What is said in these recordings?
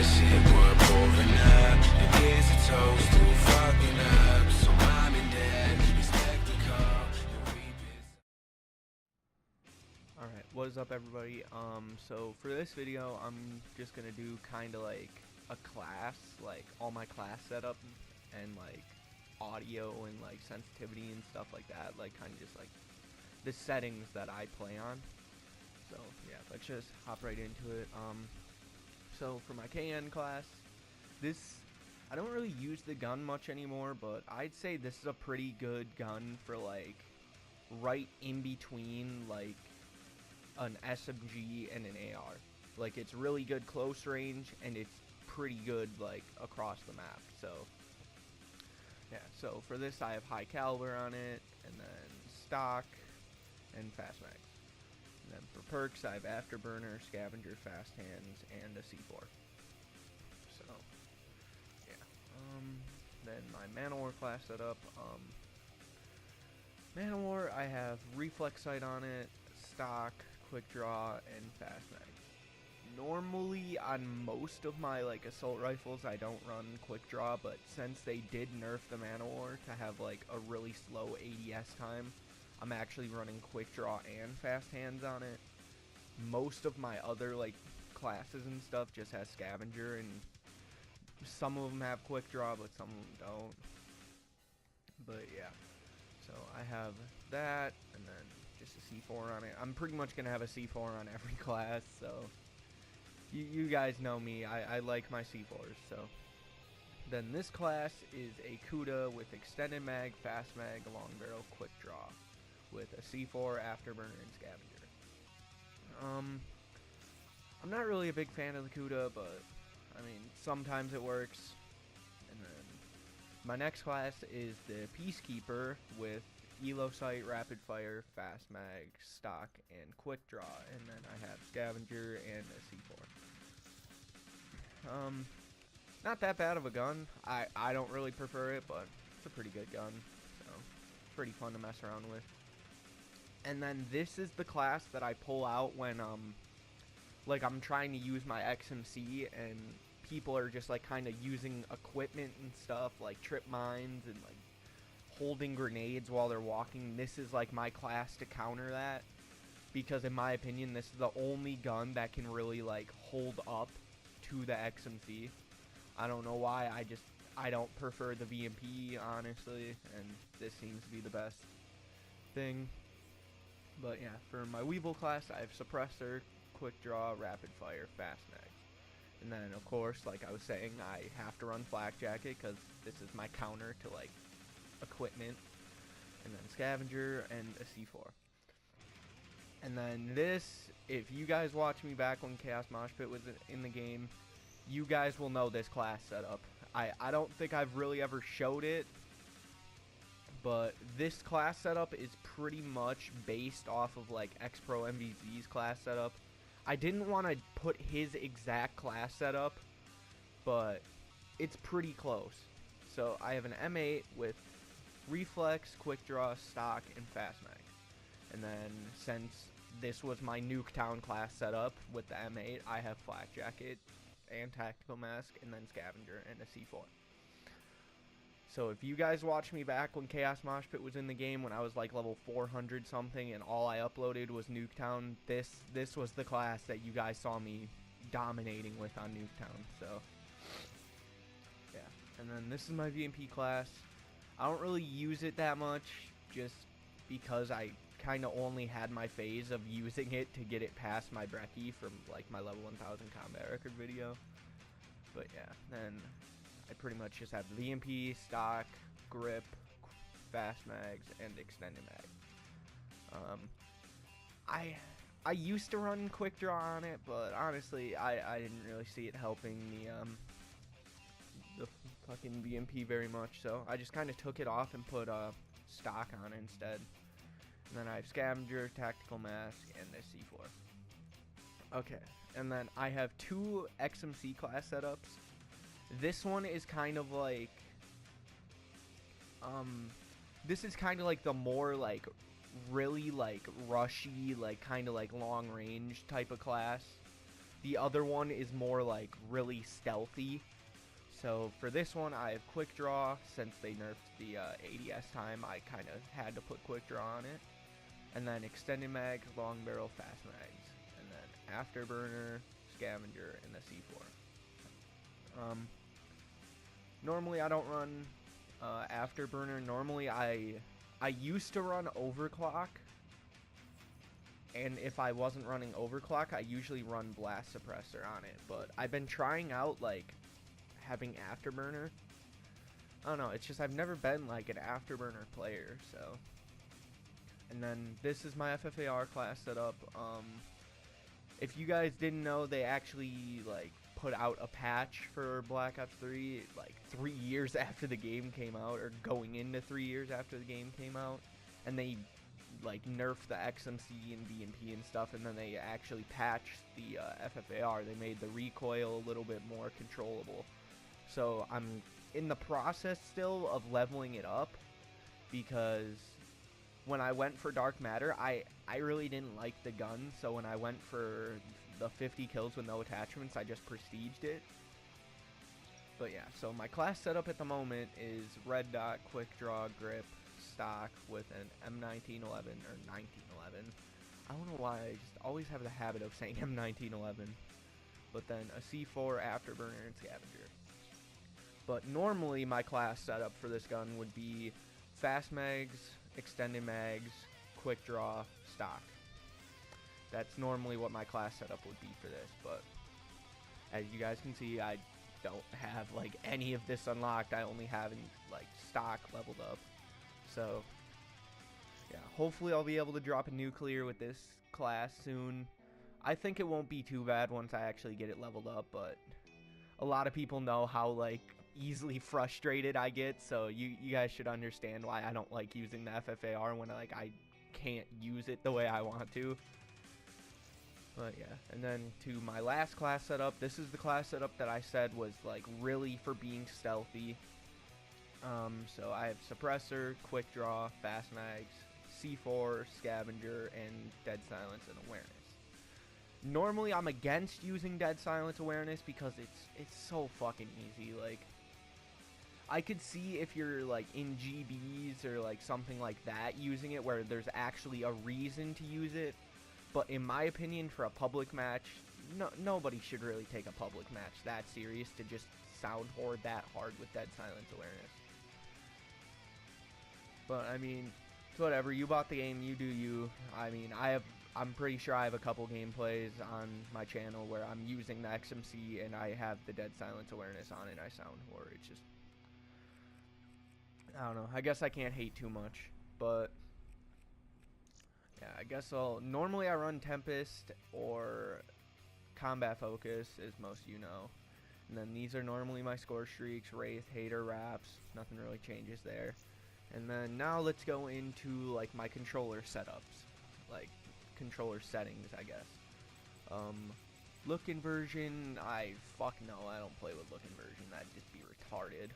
shit we're pouring up, and here's a toast to fucking up. So mom and dad, respect the call and reap it. Alright, what is up everybody? So for this video, I'm just gonna do kinda like a class, like all my class setup and like audio and like sensitivity and stuff like that, like kinda just like the settings that I play on. So yeah, let's just hop right into it. So for my KN class, I don't really use the gun much anymore, but I'd say this is a pretty good gun for like right in between like an SMG and an AR. Like it's really good close range and it's pretty good like across the map. So yeah, so for this I have high caliber on it, and then stock and fast mags. And then for perks I have afterburner, scavenger, fast hands, and a C4. So yeah. Then my Manowar class setup. Manowar, I have reflex sight on it, stock, quick draw, and fast mag. Normally on most of my like assault rifles I don't run quick draw, but since they did nerf the Manowar to have like a really slow ADS time, I'm actually running quick draw and fast hands on it. Most of my other like classes and stuff just has scavenger, and some of them have quick draw but some of them don't. But yeah, so I have that, and then just a C4 on it. I'm pretty much gonna have a C4 on every class, so you guys know me, I like my C4s. So then this class is a Kuda with extended mag, fast mag, long barrel, quick draw, with a C4, afterburner, and scavenger. I'm not really a big fan of the Kuda, but I mean sometimes it works. And then my next class is the Peacekeeper with Elo sight, rapid fire, fast mag, stock, and quick draw. And then I have scavenger and a C4. Not that bad of a gun. I don't really prefer it, but it's a pretty good gun. So pretty fun to mess around with. And then this is the class that I pull out when like I'm trying to use my XMC and people are just like kind of using equipment and stuff like trip mines and like holding grenades while they're walking. This is like my class to counter that, because in my opinion this is the only gun that can really like hold up to the XMC. I don't know why, I don't prefer the VMP honestly, and this seems to be the best thing. But yeah, for my Weevil class I have suppressor, quick draw, rapid fire, fast mag. And then of course, like I was saying, I have to run flak jacket because this is my counter to like equipment. And then scavenger and a C4. And then this, if you guys watch me back when Chaos Mosh Pit was in the game, you guys will know this class setup. I don't think I've really ever showed it, but this class setup is pretty much based off of like X-Pro MVZ's class setup. I didn't want to put his exact class setup, but it's pretty close. So I have an M8 with reflex, quick draw, stock, and fast mag. And then since this was my Nuketown class setup with the M8, I have flak jacket and tactical mask, and then scavenger and a C4. So if you guys watch me back when Chaos Mosh Pit was in the game, when I was like level 400 something and all I uploaded was Nuketown, this was the class that you guys saw me dominating with on Nuketown. So yeah, and then this is my VMP class. I don't really use it that much just because I kind of only had my phase of using it to get it past my brecci from like my level 1000 combat record video. But yeah, then I pretty much just have VMP, stock, grip, fast mags, and extended mag. I used to run quick draw on it, but honestly, I didn't really see it helping the fucking VMP very much, so I just kind of took it off and put stock on it instead. And then I have scavenger, tactical mask, and a C4. Okay, and then I have two XMC class setups. This one is kind of like, this is kind of like the more like really like rushy, like kind of like long range type of class. The other one is more like really stealthy. So for this one, I have quick draw. Since they nerfed the ADS time, I kind of had to put quick draw on it. And then extended mag, long barrel, fast mags, and then afterburner, scavenger, and the C4. Normally I don't run afterburner. Normally I used to run overclock, and if I wasn't running overclock, I usually run blast suppressor on it. But I've been trying out like having afterburner. I don't know. It's just I've never been like an afterburner player, so. And then this is my FFAR class setup. If you guys didn't know, they actually like put out a patch for Black Ops 3 like 3 years after the game came out, or going into 3 years after the game came out, and they like nerfed the XMC and BMP and stuff, and then they actually patched the FFAR. They made the recoil a little bit more controllable. So I'm in the process still of leveling it up, because when I went for Dark Matter, I really didn't like the gun, so when I went for the 50 kills with no attachments, I just prestiged it. But yeah, so my class setup at the moment is red dot, quick draw, grip, stock with an M1911 or 1911. I don't know why, I just always have the habit of saying M1911. But then a C4, afterburner, and scavenger. But normally my class setup for this gun would be fast mags, extended mags, quick draw, stock. That's normally what my class setup would be for this, but as you guys can see, I don't have like any of this unlocked. I only have like stock leveled up. So yeah, hopefully I'll be able to drop a nuclear with this class soon. I think it won't be too bad once I actually get it leveled up, but a lot of people know how like easily frustrated I get, so you guys should understand why I don't like using the FFAR when like I can't use it the way I want to. But yeah, and then to my last class setup, this is the class setup that I said was like really for being stealthy. So I have suppressor, quick draw, fast mags, C4, scavenger, and dead silence and awareness. Normally I'm against using dead silence awareness because it's so fucking easy. Like, I could see if you're like in GBs or like something like that using it where there's actually a reason to use it. But in my opinion, for a public match, nobody should really take a public match that serious to just sound horde that hard with dead silence awareness. But I mean, it's whatever. You bought the game, you do you. I mean, I'm pretty sure I have a couple gameplays on my channel where I'm using the XMC and I have the dead silence awareness on it. I sound horde. It's just, I don't know. I guess I can't hate too much, but yeah, I guess normally I run Tempest or Combat Focus, as most of you know. And then these are normally my score streaks, Wraith, Hater, Raps. Nothing really changes there. And then now let's go into like my controller setups, like controller settings, I guess. Look inversion, fuck no, I don't play with look inversion. That'd just be retarded.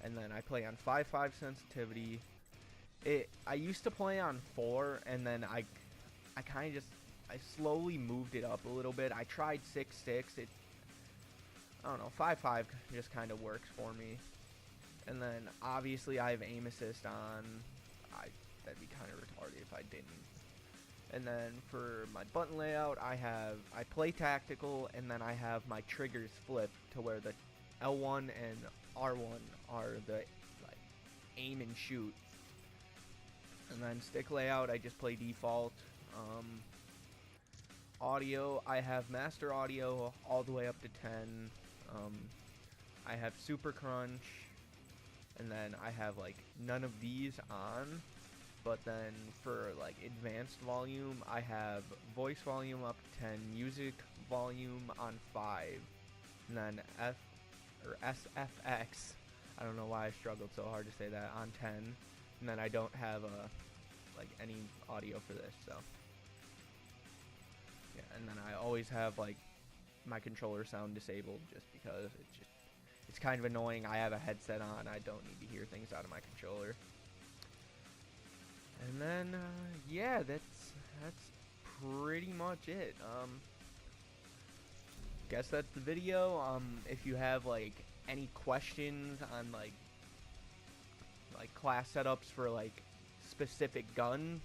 And then I play on 5.5 sensitivity. I used to play on 4, and then I kind of just, I slowly moved it up a little bit. I tried 6.6. I don't know, 5.5 just kind of works for me. And then obviously I have aim assist on. That'd be kind of retarded if I didn't. And then for my button layout, I play tactical, and then I have my triggers flipped to where the L1 and R1 are the like aim and shoot. And then stick layout, I just play default. Audio, I have master audio all the way up to 10. I have super crunch, and then I have like none of these on. But then for like advanced volume, I have voice volume up to 10, music volume on 5, and then SFX, I don't know why I struggled so hard to say that, on 10. And then I don't have like any audio for this, so yeah. And then I always have like my controller sound disabled just because it's kind of annoying. I have a headset on, I don't need to hear things out of my controller. And then yeah, that's pretty much it. guess that's the video. If you have like any questions on like class setups for like specific guns,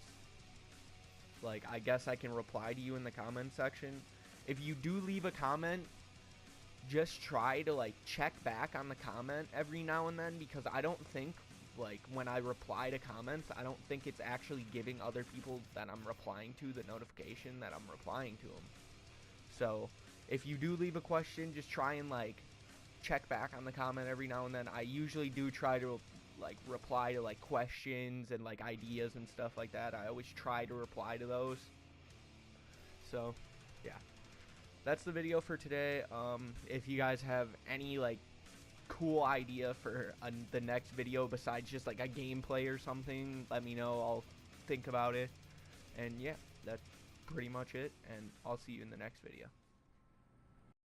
like I guess I can reply to you in the comment section. If you do leave a comment, just try to like check back on the comment every now and then, because I don't think, like, when I reply to comments, I don't think it's actually giving other people that I'm replying to the notification that I'm replying to them. So if you do leave a question, just try and like check back on the comment every now and then. I usually do try to like reply to like questions and like ideas and stuff like that. I always try to reply to those. So yeah, that's the video for today. If you guys have any like cool idea for the next video besides just like a gameplay or something, let me know. I'll think about it. And yeah, that's pretty much it, and I'll see you in the next video.